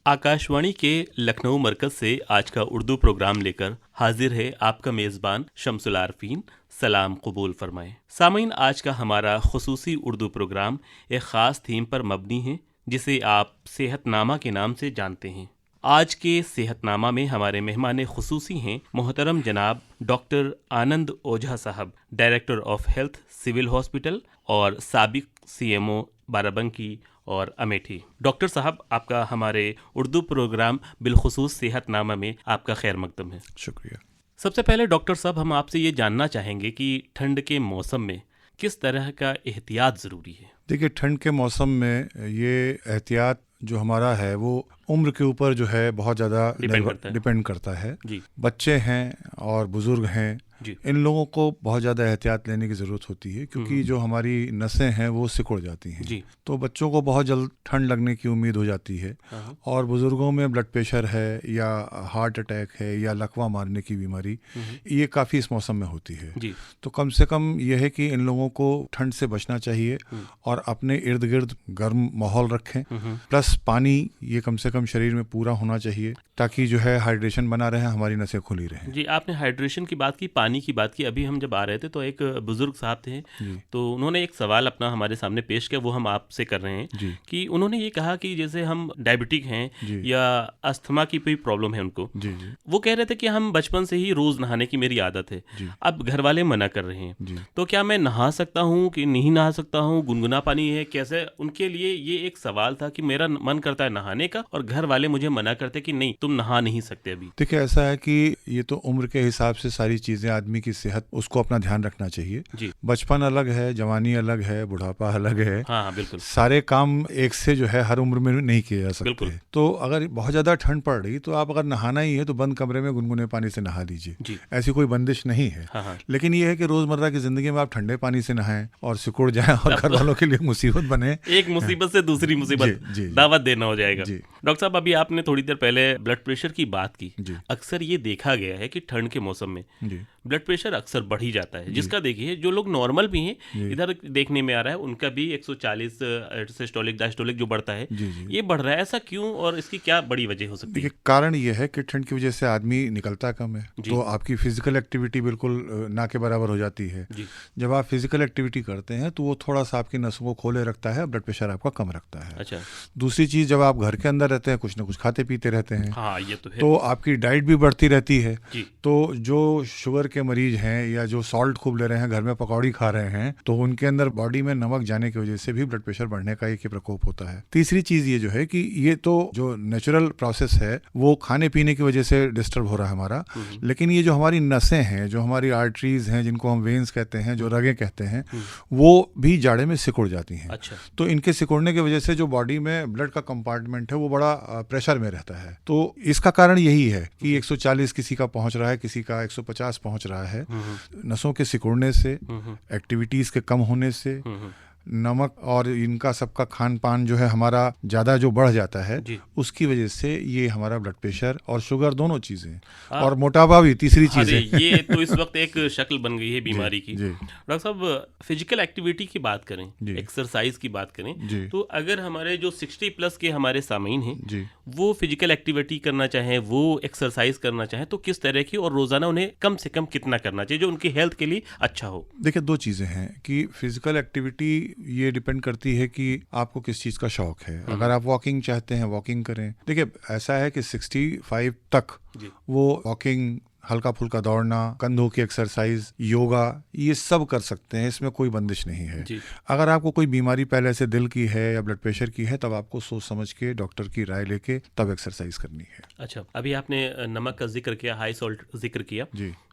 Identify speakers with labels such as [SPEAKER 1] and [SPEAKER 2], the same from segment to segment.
[SPEAKER 1] आकाशवाणी के लखनऊ मरकज से आज का उर्दू प्रोग्राम लेकर हाजिर है आपका मेज़बान शम्सुल आरफीन। सलाम कबूल फरमाएं। सामीन, आज का हमारा खुसूसी उर्दू प्रोग्राम एक ख़ास थीम पर मबनी है जिसे आप सेहतनामा के नाम से जानते हैं। आज के सेहतनामा में हमारे मेहमान खुसूसी हैं मोहतरम जनाब डॉक्टर आनंद ओझा साहब, director of health civil hospital और साबिक CMO बाराबंकी और अमेठी। डॉक्टर साहब, आपका हमारे उर्दू प्रोग्राम बिलखुसूस सेहतनामा में आपका खैर मकदम है।
[SPEAKER 2] शुक्रिया।
[SPEAKER 1] सबसे पहले डॉक्टर साहब, हम आपसे ये जानना चाहेंगे कि ठंड के मौसम में किस तरह का एहतियात ज़रूरी है।
[SPEAKER 2] देखिए, ठंड के मौसम में ये एहतियात जो हमारा है वो उम्र के ऊपर जो है बहुत ज़्यादा डिपेंड करता है
[SPEAKER 1] जी।
[SPEAKER 2] बच्चे हैं और बुज़ुर्ग हैं, इन लोगों को बहुत ज़्यादा एहतियात लेने की ज़रूरत होती है क्योंकि जो हमारी नसें हैं वो सिकुड़ जाती हैं
[SPEAKER 1] जी।
[SPEAKER 2] तो बच्चों को बहुत जल्द ठंड लगने की उम्मीद हो जाती है। और बुज़ुर्गों में ब्लड प्रेशर है या हार्ट अटैक है या लकवा मारने की बीमारी, ये काफ़ी इस मौसम में होती है
[SPEAKER 1] जी।
[SPEAKER 2] तो कम से कम ये है कि इन लोगों को ठंड से बचना चाहिए और अपने इर्द गिर्द गर्म माहौल रखें। प्लस पानी ये कम से कम शरीर में पूरा होना चाहिए ताकि जो है हाइड्रेशन बना रहे, हमारी नसें खुली रहें।
[SPEAKER 1] जी, आपने हाइड्रेशन की बात की, पानी की बात की। अभी हम जब आ रहे थे तो एक बुजुर्ग साहब थे तो उन्होंने एक सवाल अपना हमारे सामने पेश किया, वो हम आपसे कर रहे हैं कि उन्होंने ये कहा कि जैसे हम डायबिटिक हैं या अस्थमा की कोई प्रॉब्लम है उनको, वो कह रहे थे कि हम बचपन से ही रोज नहाने की मेरी आदत है, अब घर वाले मना कर रहे हैं तो क्या मैं नहा सकता हूँ कि नहीं नहा सकता हूँ, गुनगुना पानी है कैसे? उनके लिए ये एक सवाल था कि मेरा मन करता है नहाने का और घर वाले मुझे मना करते कि नहीं, तुम नहा नहीं सकते अभी।
[SPEAKER 2] देखिए, ऐसा है कि ये तो उम्र के हिसाब से सारी चीजें, आदमी की सेहत, उसको अपना ध्यान रखना चाहिए। बचपन अलग है, जवानी अलग है, बुढ़ापा अलग है।
[SPEAKER 1] हाँ, बिल्कुल।
[SPEAKER 2] सारे काम एक से जो है हर उम्र में नहीं किए जा सकते। तो अगर बहुत ज्यादा ठंड पड़ रही तो आप अगर नहाना ही है तो बंद कमरे में गुनगुने पानी से नहा लीजिए, ऐसी कोई बंदिश नहीं है। लेकिन ये है कि रोजमर्रा की जिंदगी में आप ठंडे पानी से नहाएं और सिकुड़ जाएं और घर वालों के लिए मुसीबत बने, एक
[SPEAKER 1] मुसीबत से दूसरी मुसीबत दावत देना हो जाएगा। डॉक्टर साहब, अभी आपने थोड़ी देर पहले ब्लड प्रेशर की बात की। अक्सर ये देखा गया है कि ठंड के मौसम में ब्लड प्रेशर अक्सर बढ़ ही जाता है, जिसका देखिए जो लोग नॉर्मल भी हैं, इधर देखने में आ रहा है उनका भी 140 सिस्टोलिक डायस्टोलिक जो बढ़ता है ये बढ़ रहा है। ऐसा क्यों और इसकी क्या बड़ी वजह हो सकती है?
[SPEAKER 2] कारण ये है कि ठंड की वजह से आदमी निकलता कम है तो आपकी फिजिकल एक्टिविटी बिल्कुल ना के बराबर हो जाती है। जब आप फिजिकल एक्टिविटी करते हैं तो वो थोड़ा सा आपकी नसों को खोले रखता है, ब्लड प्रेशर आपका कम रखता है।
[SPEAKER 1] अच्छा।
[SPEAKER 2] दूसरी चीज, जब आप घर के अंदर रहते हैं कुछ ना कुछ खाते पीते रहते हैं,
[SPEAKER 1] हाँ, ये तो है।
[SPEAKER 2] तो आपकी डाइट भी बढ़ती रहती है। तो जो शुगर के मरीज हैं या जो सॉल्ट खूब ले रहे हैं, घर में पकौड़ी खा रहे हैं, तो उनके अंदर बॉडी में नमक जाने की वजह से भी ब्लड प्रेशर बढ़ने का एक ही प्रकोप होता है। तीसरी चीज ये जो है कि ये तो जो नेचुरल प्रोसेस है वो खाने पीने की वजह से डिस्टर्ब हो रहा है हमारा, लेकिन ये जो हमारी नसें हैं, जो हमारी आर्टरीज हैं, जिनको हम वेन्स कहते हैं, जो रगें कहते हैं, वो भी जाड़े में सिकुड़ जाती हैं।
[SPEAKER 1] अच्छा।
[SPEAKER 2] तो इनके सिकुड़ने की वजह से जो बॉडी में ब्लड का कंपार्टमेंट है वो बड़ा प्रेशर में रहता है। तो इसका कारण यही है कि 140 किसी का पहुंच रहा है, किसी का 150 पहुंच रहा है। नसों के सिकुड़ने से, एक्टिविटीज के कम होने से, नमक और इनका सबका खान पान जो है हमारा ज्यादा जो बढ़ जाता है, उसकी वजह से ये हमारा ब्लड प्रेशर और शुगर दोनों चीजें, और मोटापा भी तीसरी चीज है।
[SPEAKER 1] ये तो इस वक्त एक शक्ल बन गई है बीमारी की। डॉक्टर साहब, फिजिकल एक्टिविटी की बात करें, एक्सरसाइज की बात करें, तो अगर हमारे जो 60 प्लस के हमारे सामीन हैं वो फिजिकल एक्टिविटी करना चाहें, वो एक्सरसाइज करना चाहें, तो किस तरह की और रोजाना उन्हें कम से कम कितना करना चाहिए जो उनकी हेल्थ के लिए अच्छा हो? देखिए,
[SPEAKER 2] दो चीजें हैं कि फिजिकल एक्टिविटी ये डिपेंड करती है कि आपको किस चीज का शौक है। अगर आप वॉकिंग चाहते हैं, वॉकिंग करें। देखिए, ऐसा है कि 65 तक वो वॉकिंग, हल्का फुल्का दौड़ना, कंधों की एक्सरसाइज, योगा, ये सब कर सकते हैं, इसमें कोई बंदिश नहीं है। अगर आपको कोई बीमारी पहले से दिल की है या ब्लड प्रेशर की है, तब आपको सोच समझ के डॉक्टर की राय लेके तब एक्सरसाइज करनी है।
[SPEAKER 1] अच्छा, अभी आपने नमक का जिक्र किया, हाई सॉल्ट जिक्र किया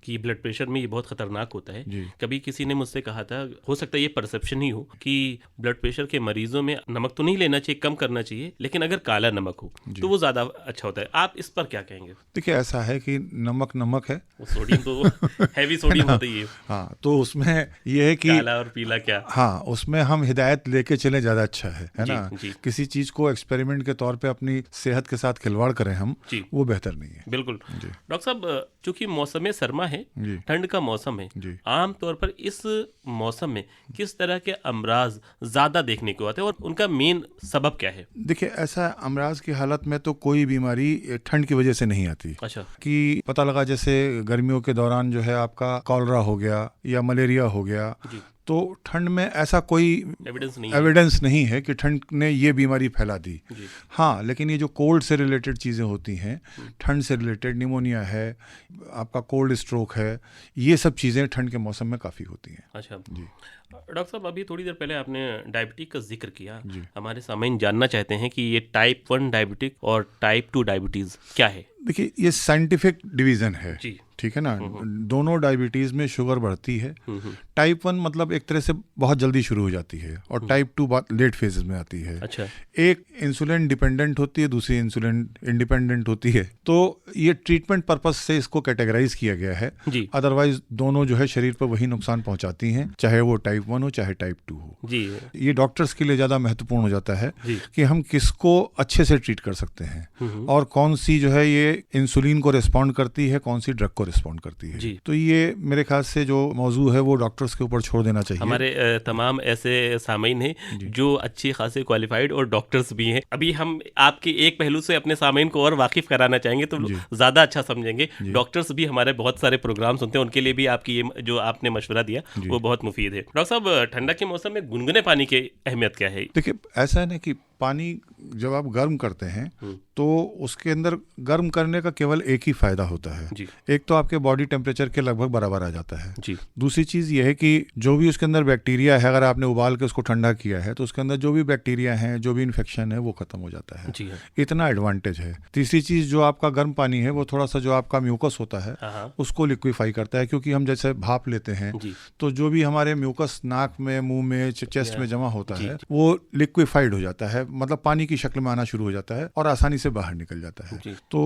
[SPEAKER 1] कि ब्लड प्रेशर में ये बहुत खतरनाक होता है। कभी किसी ने मुझसे कहा था, हो सकता है ये परसेप्शन ही हो, कि ब्लड प्रेशर के मरीजों में नमक तो नहीं लेना चाहिए, कम करना चाहिए, लेकिन अगर काला नमक हो तो वो ज्यादा अच्छा होता है। आप इस पर क्या कहेंगे?
[SPEAKER 2] देखिए, ऐसा है कि नमक नमक है।
[SPEAKER 1] सोडियम तो हैवी सोडियम होता ही है।
[SPEAKER 2] हाँ, तो उसमें ये है कि
[SPEAKER 1] काला और पीला क्या,
[SPEAKER 2] हाँ, उसमें हम हिदायत लेके चले ज़्यादा अच्छा है ना।
[SPEAKER 1] जी।
[SPEAKER 2] किसी चीज़ को एक्सपेरिमेंट के तौर पे अपनी सेहत के साथ खिलवाड़ करें हम, वो बेहतर नहीं है।
[SPEAKER 1] बिल्कुल। डॉक्टर साहब, चूंकि मौसम सरमा है, ठंड का मौसम है, आम तौर पर इस मौसम में किस तरह के अमराज ज्यादा देखने को आते हैं और उनका मेन सबब क्या है?
[SPEAKER 2] देखिए, ऐसा अमराज की हालत में तो कोई बीमारी ठंड की वजह से नहीं आती।
[SPEAKER 1] अच्छा।
[SPEAKER 2] कि पता लगा जैसे गर्मियों के दौरान जो है आपका कॉलरा हो गया या मलेरिया हो गया, तो ठंड में ऐसा कोई एविडेंस नहीं है कि ठंड ने ये बीमारी फैला दी। हाँ, लेकिन ये जो कोल्ड से रिलेटेड चीज़ें होती हैं, ठंड से रिलेटेड निमोनिया है, आपका कोल्ड स्ट्रोक है, ये सब चीज़ें ठंड के मौसम में काफ़ी होती हैं।
[SPEAKER 1] अच्छा जी। डॉक्टर साहब, अभी थोड़ी देर पहले आपने डायबिटीज का जिक्र किया। हमारे सामान्य जानना चाहते हैं कि ये टाइप 1 डायबिटिक और टाइप 2 डायबिटीज क्या है?
[SPEAKER 2] देखिए, ये साइंटिफिक डिवीज़न है, ठीक है ना। दोनों डायबिटीज़ में शुगर बढ़ती है। टाइप 1 मतलब एक तरह से बहुत जल्दी शुरू हो जाती है और टाइप 2 बहुत लेट फेजेस में आती है।
[SPEAKER 1] अच्छा।
[SPEAKER 2] एक इंसुलिन डिपेंडेंट होती है, दूसरी इंसुलिन इंडिपेंडेंट होती है। तो ये ट्रीटमेंट पर्पज से इसको कैटेगराइज किया गया है। अदरवाइज दोनों जो है शरीर पर वही नुकसान पहुंचाती हैं, चाहे वो टाइप 1 हो चाहे टाइप 2 हो जी। ये डॉक्टर्स के लिए ज़्यादा महत्वपूर्ण हो जाता है कि हम किसको अच्छे से ट्रीट कर सकते हैं और कौन सी जो है ये इंसुलिन को रिस्पॉन्ड करती है, कौन सी ड्रग को रिस्पॉन्ड करती है। तो ये मेरे ख्याल से जो मौजू है वो डॉक्टर्स के ऊपर छोड़ देना चाहिए।
[SPEAKER 1] हमारे तमाम ऐसे सामीन हैं जो अच्छे खासे क्वालिफाइड और डॉक्टर्स भी हैं। अभी हम आपके एक पहलू से अपने सामीन को और वाकिफ कराना चाहेंगे तो ज़्यादा अच्छा समझेंगे। डॉक्टर्स भी हमारे बहुत सारे प्रोग्राम सुनते हैं, उनके लिए भी आपकी ये जो आपने मशवरा दिया वो बहुत मुफीद है। डॉक्टर साहब, ठंडा के मौसम में गुनगुने पानी की अहमियत क्या है?
[SPEAKER 2] देखिए, ऐसा है ना कि पानी जब आप गर्म करते हैं तो उसके अंदर गर्म करने का केवल एक ही फायदा होता है। एक तो आपके बॉडी टेम्परेचर के लगभग बराबर आ जाता है। दूसरी चीज़ ये है कि जो भी उसके अंदर बैक्टीरिया है, अगर आपने उबाल के उसको ठंडा किया है तो उसके अंदर जो भी बैक्टीरिया है, जो भी इन्फेक्शन है, वो खत्म हो जाता है। इतना एडवांटेज है। तीसरी चीज़, जो आपका गर्म पानी है वो थोड़ा सा जो आपका म्यूकस होता है उसको लिक्विफाई करता है, क्योंकि हम जैसे भाप लेते हैं तो जो भी हमारे म्यूकस नाक में, मुंह में, चेस्ट में जमा होता है वो लिक्विफाइड हो जाता है, मतलब पानी की शक्ल में आना शुरू हो जाता है और आसानी से बाहर निकल जाता है। तो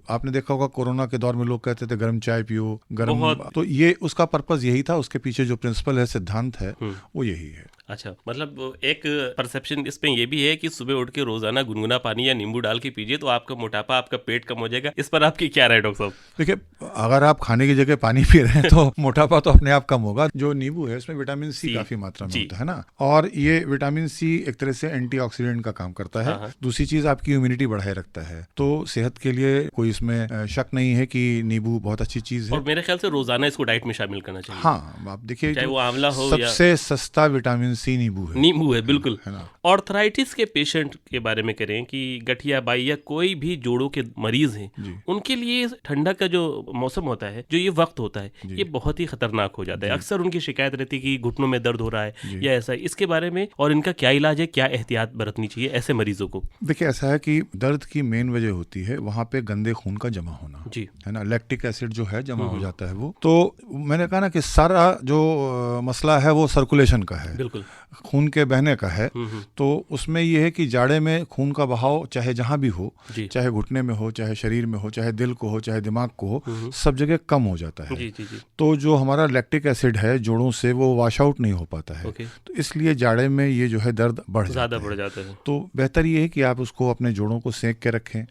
[SPEAKER 2] आपने देखा होगा कोरोना के दौर में लोग कहते थे गर्म चाय पियो, गर्म, तो ये उसका पर्पस यही था, उसके पीछे जो प्रिंसिपल है, सिद्धांत है, वो यही है।
[SPEAKER 1] अच्छा, मतलब एक परसेप्शन इसमें ये भी है कि सुबह उठ के रोजाना गुनगुना पानी या नींबू डाल के पीजिए तो आपका मोटापा, आपका पेट कम हो जाएगा। इस पर आपकी क्या राय डॉक्टर साहब?
[SPEAKER 2] देखिए, अगर आप खाने की जगह पानी पी रहे हैं तो मोटापा तो अपने आप कम होगा। जो नींबू है उसमें विटामिन सी काफी मात्रा में होता है ना, और ये विटामिन सी एक तरह से एंटीऑक्सीडेंट का काम करता है। दूसरी चीज, आपकी इम्यूनिटी बढ़ाए रखता है। तो सेहत के लिए कोई इसमें शक नहीं है कि नींबू बहुत अच्छी चीज है
[SPEAKER 1] और मेरे ख्याल से रोजाना इसको डाइट में शामिल करना चाहिए।
[SPEAKER 2] हाँ, आप देखिए,
[SPEAKER 1] चाहे वो आंवला हो,
[SPEAKER 2] सबसे सस्ता विटामिन सी नींबू
[SPEAKER 1] है, बिल्कुल। ऑर्थराइटिस के पेशेंट के बारे में करें कि गठिया बाई या कोई भी जोड़ों के मरीज हैं, उनके लिए ठंडा का जो मौसम होता है, जो ये वक्त होता है, ये बहुत ही खतरनाक हो जाता है। अक्सर उनकी शिकायत रहती है कि घुटनों में दर्द हो रहा है या ऐसा। इसके बारे में और इनका क्या इलाज है, क्या एहतियात बरतनी चाहिए ऐसे मरीजों को?
[SPEAKER 2] देखिए, ऐसा है कि दर्द की मेन वजह होती है वहाँ पे गंदे खून का जमा होना, है ना। लैक्टिक एसिड जो है जमा हो जाता है वो। तो मैंने कहा ना कि सारा जो मसला है वो सर्कुलेशन का है, बिल्कुल खून के बहने का है। तो उसमें ये है कि जाड़े में खून का बहाव चाहे जहां भी हो, चाहे घुटने में हो, चाहे शरीर में हो, चाहे दिल को हो, चाहे दिमाग को हो, सब जगह कम हो जाता है। तो जो हमारा लैक्टिक एसिड है जोड़ों से वो वॉश आउट नहीं हो पाता है। तो इसलिए जाड़े में ये जो है दर्द ज्यादा बढ़ जाता है। तो बेहतर ये है कि आप उसको अपने जोड़ों को सेक के रखें,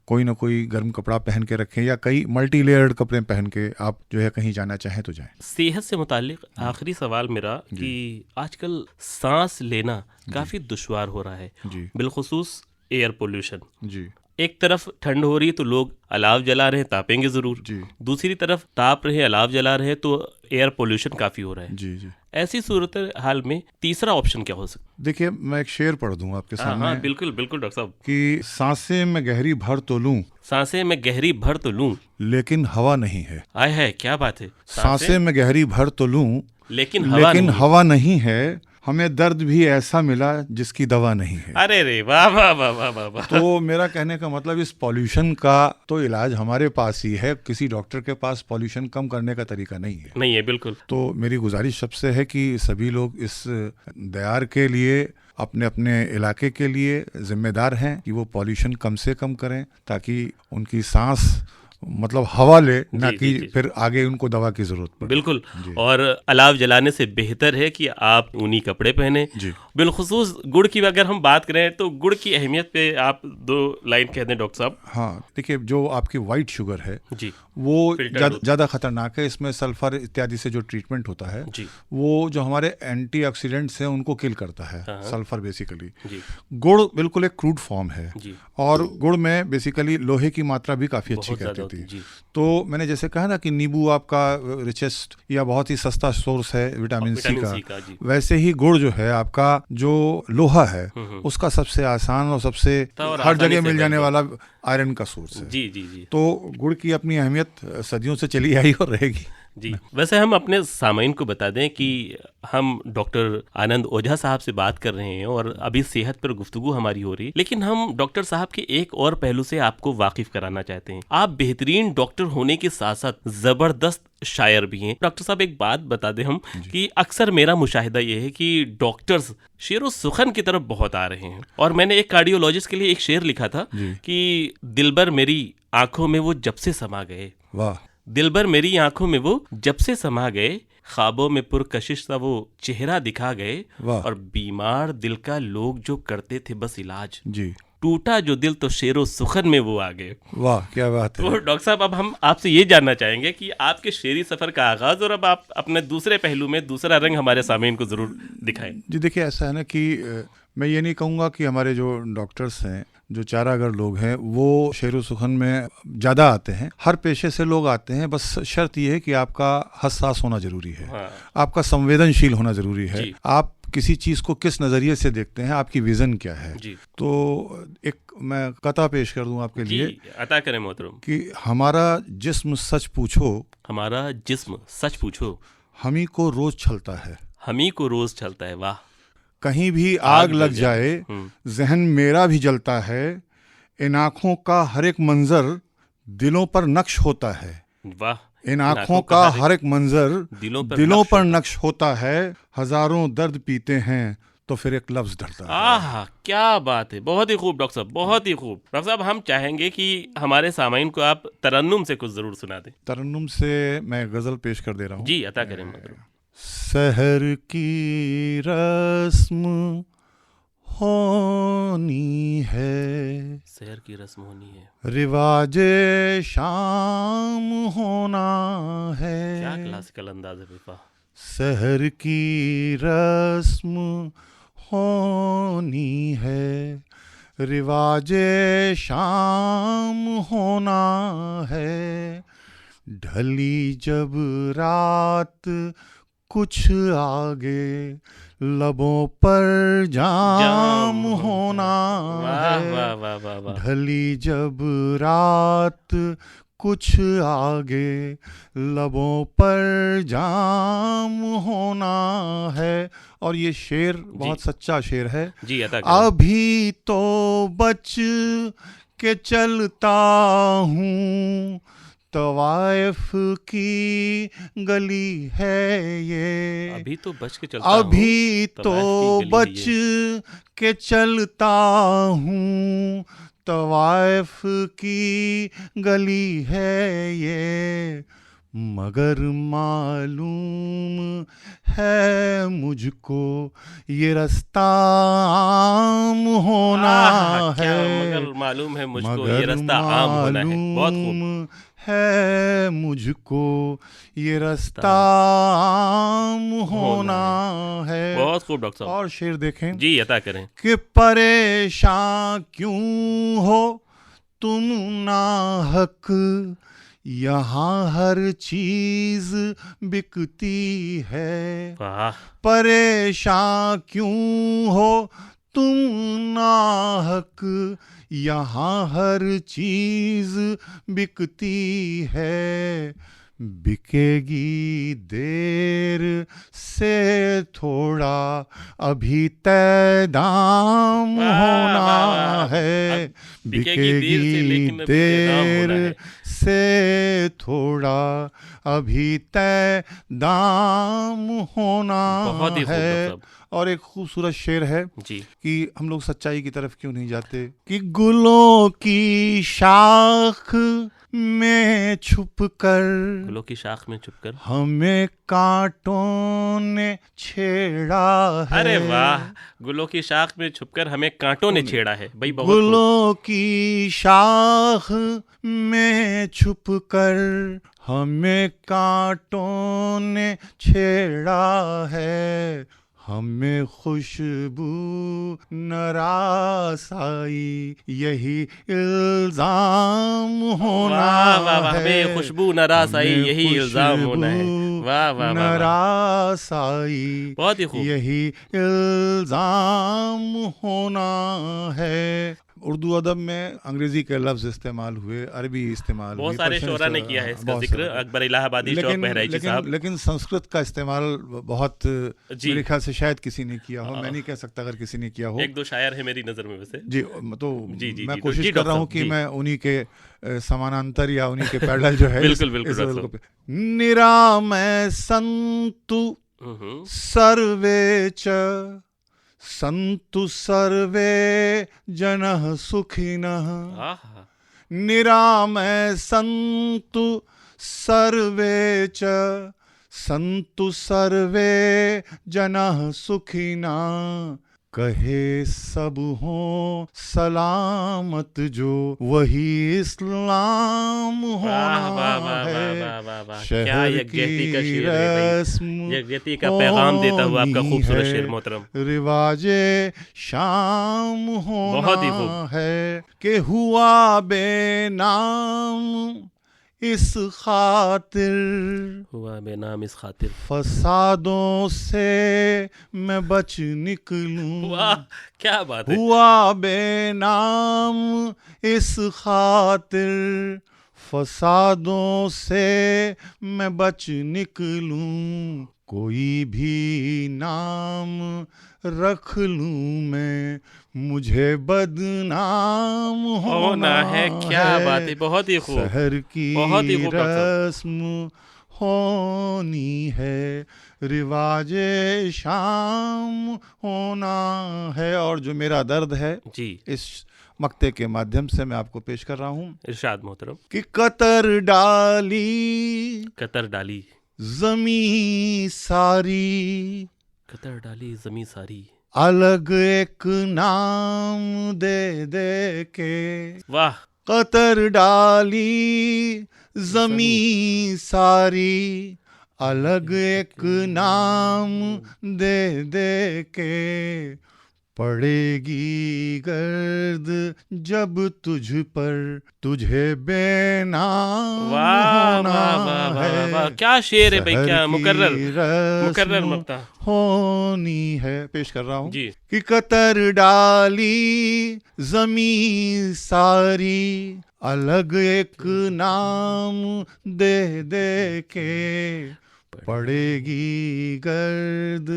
[SPEAKER 2] कोई ना कोई गर्म कपड़ा पहन के रखें या कई मल्टी लेयर्ड कपड़े पहन के आप जो है कहीं जाना चाहें तो जाएं।
[SPEAKER 1] सेहत से मुताल्लिक आखिरी सवाल मेरा कि आजकल सांस लेना काफी दुश्वार हो रहा है, बिलखुसूस एयर पोल्यूशन। एक तरफ ठंड हो रही है तो लोग अलाव जला रहे हैं, तापेंगे जरूर। दूसरी तरफ ताप रहे हैं, अलाव जला रहे हैं, तो एयर पोल्यूशन काफी हो रहा है। ऐसी सूरत हाल में तीसरा ऑप्शन क्या हो सकता है?
[SPEAKER 2] देखिए, मैं एक शेर पढ़ दूं आपके सामने।
[SPEAKER 1] हाँ, बिल्कुल बिल्कुल डॉक्टर साहब।
[SPEAKER 2] कि सांसें में गहरी भर तो लूं,
[SPEAKER 1] सांसें में गहरी भर तो लूं,
[SPEAKER 2] लेकिन हवा नहीं है।
[SPEAKER 1] आय है, क्या बात है।
[SPEAKER 2] सांसें में गहरी भर तो लूं,
[SPEAKER 1] लेकिन
[SPEAKER 2] हवा नहीं है। हमें दर्द भी ऐसा मिला जिसकी दवा नहीं है।
[SPEAKER 1] अरे रे, वाह वाह वाह वाह वाह।
[SPEAKER 2] तो मेरा कहने का मतलब, इस पॉल्यूशन का तो इलाज हमारे पास ही है, किसी डॉक्टर के पास पॉल्यूशन कम करने का तरीका नहीं है।
[SPEAKER 1] बिल्कुल।
[SPEAKER 2] तो मेरी गुजारिश सबसे है कि सभी लोग इस दयार के लिए, अपने अपने इलाके के लिए जिम्मेदार हैं कि वो पॉल्यूशन कम से कम करें, ताकि उनकी सांस मतलब हवा ले, ना
[SPEAKER 1] जी,
[SPEAKER 2] कि
[SPEAKER 1] जी, जी।
[SPEAKER 2] फिर आगे उनको दवा की जरूरत पड़े।
[SPEAKER 1] बिल्कुल।
[SPEAKER 2] जी।
[SPEAKER 1] और अलाव जलाने से बेहतर है कि आप ऊनी कपड़े पहने।
[SPEAKER 2] जी।
[SPEAKER 1] बिलखुसूस गुड़ की अगर हम बात करें तो गुड़ की अहमियत पे आप 2 लाइन कह दें डॉक्टर साहब।
[SPEAKER 2] हाँ, देखिए, जो आपकी वाइट शुगर है
[SPEAKER 1] जी।
[SPEAKER 2] वो
[SPEAKER 1] फिल्टर दूध।
[SPEAKER 2] ज़्यादा खतरनाक है। इसमें सल्फर इत्यादि से जो ट्रीटमेंट होता है
[SPEAKER 1] जी।
[SPEAKER 2] वो जो हमारे एंटीऑक्सीडेंट्स हैं उनको किल करता है,
[SPEAKER 1] हाँ।
[SPEAKER 2] Sulphur basically.
[SPEAKER 1] जी।
[SPEAKER 2] गुड़ बिल्कुल एक क्रूड फॉर्म है
[SPEAKER 1] जी।
[SPEAKER 2] और गुड़ में बेसिकली लोहे की मात्रा भी काफ़ी अच्छी
[SPEAKER 1] बहुत ज़्यादा
[SPEAKER 2] कहती
[SPEAKER 1] होती
[SPEAKER 2] थी।
[SPEAKER 1] जी।
[SPEAKER 2] तो मैंने जैसे कहा ना कि नींबू आपका रिचेस्ट या बहुत ही सस्ता सोर्स है विटामिन सी
[SPEAKER 1] विटामिन सी
[SPEAKER 2] का,
[SPEAKER 1] का जी।
[SPEAKER 2] वैसे ही गुड़ जो है आपका जो लोहा है उसका सबसे आसान और सबसे
[SPEAKER 1] और
[SPEAKER 2] हर
[SPEAKER 1] आसानी
[SPEAKER 2] जगह
[SPEAKER 1] से
[SPEAKER 2] मिल जाने
[SPEAKER 1] available।
[SPEAKER 2] वाला आयरन का सोर्स है।
[SPEAKER 1] जी, जी, जी।
[SPEAKER 2] तो गुड़ की अपनी अहमियत सदियों से चली आई और रहेगी।
[SPEAKER 1] जी। वैसे हम अपने सामाइन को बता दें कि हम डॉक्टर आनंद ओझा साहब से बात कर रहे हैं और अभी सेहत पर गुफ्तगू हमारी हो रही है, लेकिन हम डॉक्टर साहब के एक और पहलू से आपको वाकिफ कराना चाहते हैं। आप बेहतरीन डॉक्टर होने के साथ साथ जबरदस्त शायर भी हैं। डॉक्टर साहब, एक बात बता दें हम कि अक्सर मेरा मुशाहिदा ये है कि डॉक्टर्स शेर व सुखन की तरफ बहुत आ रहे हैं, और मैंने एक कार्डियोलॉजिस्ट के लिए एक शेर लिखा था कि दिलबर मेरी आंखों में वो जब से समा गए।
[SPEAKER 2] वाह।
[SPEAKER 1] दिलबर मेरी आंखों में वो जब से समा गए, ख्वाबों में पुरकशिश सा वो चेहरा दिखा गए, और बीमार दिल का लोग जो करते थे बस इलाज,
[SPEAKER 2] जी,
[SPEAKER 1] टूटा जो दिल तो शेरो सुखन में वो आ गए।
[SPEAKER 2] वाह, क्या बात है।
[SPEAKER 1] तो डॉक्टर साहब, अब हम आपसे ये जानना चाहेंगे कि आपके शेरी सफर का आगाज और अब आप अपने दूसरे पहलू में दूसरा रंग हमारे सामीन को जरूर दिखाएं।
[SPEAKER 2] जी, देखिए, ऐसा है ना कि मैं ये नहीं कहूँगा कि हमारे जो डॉक्टर्स हैं, जो चारागर लोग हैं, वो शेर सुखन में ज़्यादा आते हैं। हर पेशे से लोग आते हैं, बस शर्त ये है कि आपका हसास होना ज़रूरी है।
[SPEAKER 1] हाँ।
[SPEAKER 2] आपका संवेदनशील होना ज़रूरी है।
[SPEAKER 1] जी।
[SPEAKER 2] आप किसी चीज़ को किस नज़रिए से देखते हैं, आपकी विज़न क्या है।
[SPEAKER 1] जी।
[SPEAKER 2] तो एक मैं कथा पेश कर दूं आपके लिए।
[SPEAKER 1] अता करें मोहतरम।
[SPEAKER 2] कि हमारा जिस्म सच पूछो,
[SPEAKER 1] हमारा जिस्म सच पूछो,
[SPEAKER 2] हमी को रोज़ छलता है,
[SPEAKER 1] हमी को रोज़ छलता है। वाह।
[SPEAKER 2] कहीं भी आग लग जाए, जहन मेरा भी जलता है, इन आँखों का हर एक मंजर दिलों पर नक्श होता है।
[SPEAKER 1] वाह।
[SPEAKER 2] इन आँखों का हर एक मंजर दिलों पर नक्श होता है, हजारों दर्द पीते हैं तो फिर एक लफ्ज डरता है।
[SPEAKER 1] आहा, क्या बात है। बहुत ही खूब डॉक्टर साहब, बहुत ही खूब। डॉक्टर साहब, हम चाहेंगे कि हमारे सामाइन को आप तरन्नुम से कुछ जरूर सुना दें।
[SPEAKER 2] तरन्नुम से मैं गजल पेश कर दे रहा हूँ।
[SPEAKER 1] जी, अता करें मोहतरम।
[SPEAKER 2] सहर की रस्म होनी है,
[SPEAKER 1] सहर की रस्म होनी है,
[SPEAKER 2] रिवाजे शाम होना है।
[SPEAKER 1] क्या क्लासिकल अंदाज है बेपा।
[SPEAKER 2] सहर की रस्म होनी है, रिवाजे शाम होना है, ढली जब रात कुछ आगे लबों पर जाम होना है।
[SPEAKER 1] वाह वाह वाह वाह।
[SPEAKER 2] ढली जब रात कुछ आगे लबों पर जाम होना है। और ये शेर बहुत सच्चा शेर है।
[SPEAKER 1] जी, अता करें।
[SPEAKER 2] अभी तो बच के चलता हूँ, तवाइफ की गली है ये।
[SPEAKER 1] अभी तो बच के चलता हूँ,
[SPEAKER 2] अभी तो बच के चलता हूँ, तवाइफ की गली है ये, मगर मालूम है मुझको ये रास्ता आम होना है।
[SPEAKER 1] मगर मालूम है मुझको ये रास्ता आम होना है। बहुत खूब
[SPEAKER 2] है मुझको ये रास्ता आम होना है।
[SPEAKER 1] बहुत खूब डॉक्टर साहब।
[SPEAKER 2] और शेर देखें।
[SPEAKER 1] जी, अता करें।
[SPEAKER 2] कि परेशान क्यों हो तुम नाहक, यहाँ हर चीज बिकती है। परेशान क्यों हो तुम नाहक, यहाँ हर चीज बिकती है, बिकेगी देर से थोड़ा अभी तय दाम होना है। बिकेगी देर से थोड़ा अभी तय दाम होना है। और एक खूबसूरत शेर है
[SPEAKER 1] जी
[SPEAKER 2] कि हम लोग सच्चाई की तरफ क्यों नहीं जाते, कि गुलों की शाख में छुपकर,
[SPEAKER 1] गुलों की शाख में छुपकर
[SPEAKER 2] हमें कांटों ने छेड़ा है।
[SPEAKER 1] अरे वाह, गुलों की शाख में छुपकर हमें कांटों ने छेड़ा है। भाई बहुत
[SPEAKER 2] गुलों की शाख में छुपकर हमें कांटों ने छेड़ा है, हमें खुशबू नाराज आई यही इल्जाम होना
[SPEAKER 1] वाह वाह वाह,
[SPEAKER 2] है।
[SPEAKER 1] हमें खुशबू नाराज आई यही इल्जाम होना है। वाह वाह वाह,
[SPEAKER 2] नाराज आई
[SPEAKER 1] बहुत ही खूब।
[SPEAKER 2] यही इल्जाम होना है। उर्दू अदब में अंग्रेजी के लफ्ज इस्तेमाल हुए, अरबी इस्तेमाल
[SPEAKER 1] बहुत
[SPEAKER 2] हुए,
[SPEAKER 1] सारे
[SPEAKER 2] पर्शियन
[SPEAKER 1] शोरा ने किया है इसका
[SPEAKER 2] बहुत
[SPEAKER 1] जिक्र,
[SPEAKER 2] सारे।
[SPEAKER 1] अकबर इलाहाबादी, शौक बहराइची साहब।
[SPEAKER 2] लेकिन संस्कृत का इस्तेमाल बहुत
[SPEAKER 1] जी।
[SPEAKER 2] मेरे ख्याल से शायद किसी ने किया हो, मैं नहीं कह सकता अगर किसी ने किया हो।
[SPEAKER 1] एक दो शायर है मेरी नजर में वैसे।
[SPEAKER 2] जी, तो
[SPEAKER 1] जी,
[SPEAKER 2] मैं
[SPEAKER 1] जी,
[SPEAKER 2] कोशिश
[SPEAKER 1] जी,
[SPEAKER 2] कर रहा हूँ
[SPEAKER 1] डॉक्टर,
[SPEAKER 2] कि
[SPEAKER 1] जी।
[SPEAKER 2] मैं उन्हीं के समानांतर या उन्हीं के पैरेलल जो है
[SPEAKER 1] बिल्कुल,
[SPEAKER 2] इस
[SPEAKER 1] बिल्कुल,
[SPEAKER 2] वर्ग
[SPEAKER 1] डॉक्टर।
[SPEAKER 2] पे। निरा मैं संतु सर्वे च संतु सर्वे जनः सुखिनः।
[SPEAKER 1] आहा,
[SPEAKER 2] निरामय संतु सर्वे च संतु सर्वे जनः सुखिनः। कहे सब हो सलामत जो वही इस्लाम
[SPEAKER 1] वाह वाह वाह
[SPEAKER 2] होना
[SPEAKER 1] वाह
[SPEAKER 2] है।
[SPEAKER 1] वाह वाह वाह, क्या
[SPEAKER 2] शहर
[SPEAKER 1] यज्ञती का
[SPEAKER 2] की
[SPEAKER 1] शेर है भाई।
[SPEAKER 2] रस्म
[SPEAKER 1] यज्ञती का पैगाम देता हुआ आपका
[SPEAKER 2] होनी
[SPEAKER 1] खूबसूरत
[SPEAKER 2] है,
[SPEAKER 1] शेर मोहतरम।
[SPEAKER 2] रिवाजे शाम
[SPEAKER 1] बहुत ही
[SPEAKER 2] होना
[SPEAKER 1] खूब।
[SPEAKER 2] है कि हुआ बेनाम इस खातिर,
[SPEAKER 1] हुआ बेनाम इस खातिर।
[SPEAKER 2] फसादों से मैं बच निकलूं।
[SPEAKER 1] वाह, क्या बात है।
[SPEAKER 2] हुआ बेनाम इस खातिर, फसादों से मैं बच निकलूं। कोई भी नाम रख लूं मैं, मुझे बदनाम होना
[SPEAKER 1] है। क्या बात है, बहुत ही खूब,
[SPEAKER 2] शहर की
[SPEAKER 1] बहुत ही खूब डॉक्टर साहब।
[SPEAKER 2] रस्म होनी है, रिवाजे शाम होना है। और जो मेरा दर्द है
[SPEAKER 1] जी,
[SPEAKER 2] इस मक्ते के माध्यम से मैं आपको पेश कर रहा हूँ
[SPEAKER 1] इरशाद मोहतरम।
[SPEAKER 2] कि कतर डाली
[SPEAKER 1] कतर डाली
[SPEAKER 2] जमी सारी,
[SPEAKER 1] कतर डाली जमी सारी,
[SPEAKER 2] अलग एक नाम दे दे के।
[SPEAKER 1] वाह,
[SPEAKER 2] कतर डाली जमी सारी, अलग एक नाम दे दे के। पड़ेगी गर्द जब तुझ पर, तुझे बेनाम
[SPEAKER 1] वाह
[SPEAKER 2] होना
[SPEAKER 1] वाह वाह वाह
[SPEAKER 2] है।
[SPEAKER 1] वाह, क्या शेर है भाई,
[SPEAKER 2] शहर
[SPEAKER 1] क्या
[SPEAKER 2] की
[SPEAKER 1] मुकर्रर
[SPEAKER 2] रस्म
[SPEAKER 1] मुकर्रर मक्ता।
[SPEAKER 2] होनी है। पेश कर रहा हूँ
[SPEAKER 1] जी,
[SPEAKER 2] कि कतर डाली जमी सारी, अलग एक नाम दे दे के। पड़ेगी गर्द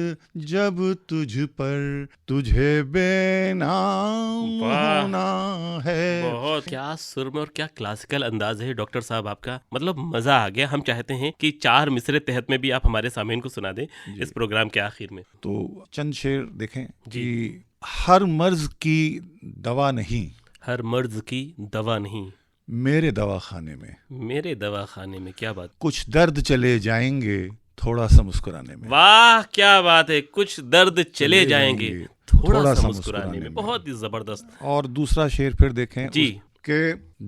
[SPEAKER 2] जब तुझ पर, तुझे बेनाम
[SPEAKER 1] वाह,
[SPEAKER 2] होना है।
[SPEAKER 1] बहुत क्या सुर और क्या क्लासिकल अंदाज है डॉक्टर साहब आपका, मतलब मजा आ गया। हम चाहते हैं कि 4 मिसरे तहत में भी आप हमारे सामीन को सुना दें इस प्रोग्राम के आखिर में।
[SPEAKER 2] तो चंद शेर देखें
[SPEAKER 1] जी।
[SPEAKER 2] कि हर मर्ज की दवा नहीं,
[SPEAKER 1] हर मर्ज की दवा नहीं
[SPEAKER 2] मेरे दवाखाने में,
[SPEAKER 1] मेरे दवाखाने में। क्या बात,
[SPEAKER 2] कुछ दर्द चले जाएंगे थोड़ा सा मुस्कुराने में।
[SPEAKER 1] वाह क्या बात है, कुछ दर्द चले जाएंगे थोड़ा सा मुस्कुराने में। बहुत ही जबरदस्त।
[SPEAKER 2] और दूसरा शेर फिर देखें
[SPEAKER 1] जी,
[SPEAKER 2] कि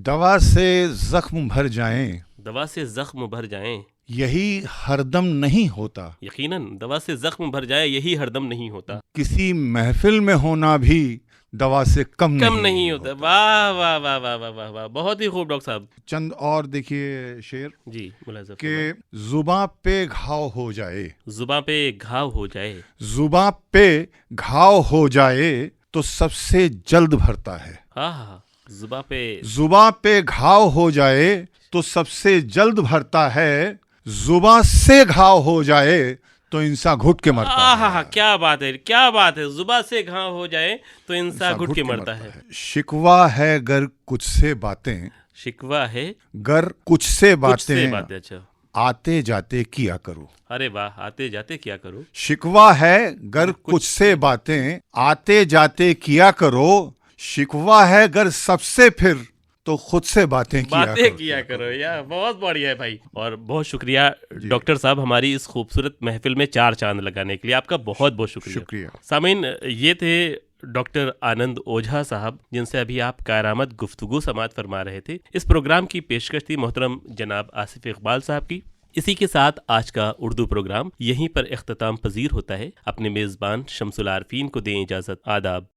[SPEAKER 2] दवा से जख्म भर जाएं,
[SPEAKER 1] दवा से जख्म भर जाएं,
[SPEAKER 2] यही हरदम नहीं होता।
[SPEAKER 1] यकीनन दवा से जख्म भर जाए यही हरदम नहीं होता।
[SPEAKER 2] किसी महफिल में होना भी दवा से कम
[SPEAKER 1] नहीं होता। वाह वाह वाह वाह वाह वाह वाह, बहुत ही खूब डॉक्टर साहब।
[SPEAKER 2] चंद और देखिए शेर
[SPEAKER 1] जी, मुलाज़ा
[SPEAKER 2] कि जुबां पे घाव हो जाए,
[SPEAKER 1] जुबां पे घाव हो जाए,
[SPEAKER 2] जुबां पे घाव हो जाए तो सबसे जल्द भरता है।
[SPEAKER 1] हाँ, जुबां
[SPEAKER 2] पे घाव हो जाए तो सबसे जल्द भरता है, जुबां से घाव हो जाए तो इंसान घुट के मरता है।
[SPEAKER 1] क्या बात है, क्या बात है। जुबां से घाव हो जाए तो इंसान घुट के मरता है।
[SPEAKER 2] शिकवा है गर कुछ से बातें,
[SPEAKER 1] शिकवा है
[SPEAKER 2] गर कुछ से बातें,
[SPEAKER 1] अच्छा,
[SPEAKER 2] आते जाते किया करो।
[SPEAKER 1] अरे वाह, आते जाते क्या करो।
[SPEAKER 2] शिकवा है गर कुछ से बातें, आते जाते किया करो। शिकवा है गर सबसे फिर तो खुद से बातें
[SPEAKER 1] किया करो यार। बहुत बढ़िया है भाई, और बहुत शुक्रिया डॉक्टर साहब हमारी इस खूबसूरत महफिल में 4 चांद लगाने के लिए। आपका बहुत बहुत शुक्रिया। सामीन, ये थे डॉक्टर आनंद ओझा साहब, जिनसे अभी आप कारामद गुफ्तगू समात फरमा रहे थे। इस प्रोग्राम की पेशकश थी मोहतरम जनाब आसिफ इकबाल साहब की। इसी के साथ आज का उर्दू प्रोग्राम यहीं पर इख्तिताम पजीर होता है। अपने मेज़बान शम्सुल आरफीन को दें इजाज़त। आदाब।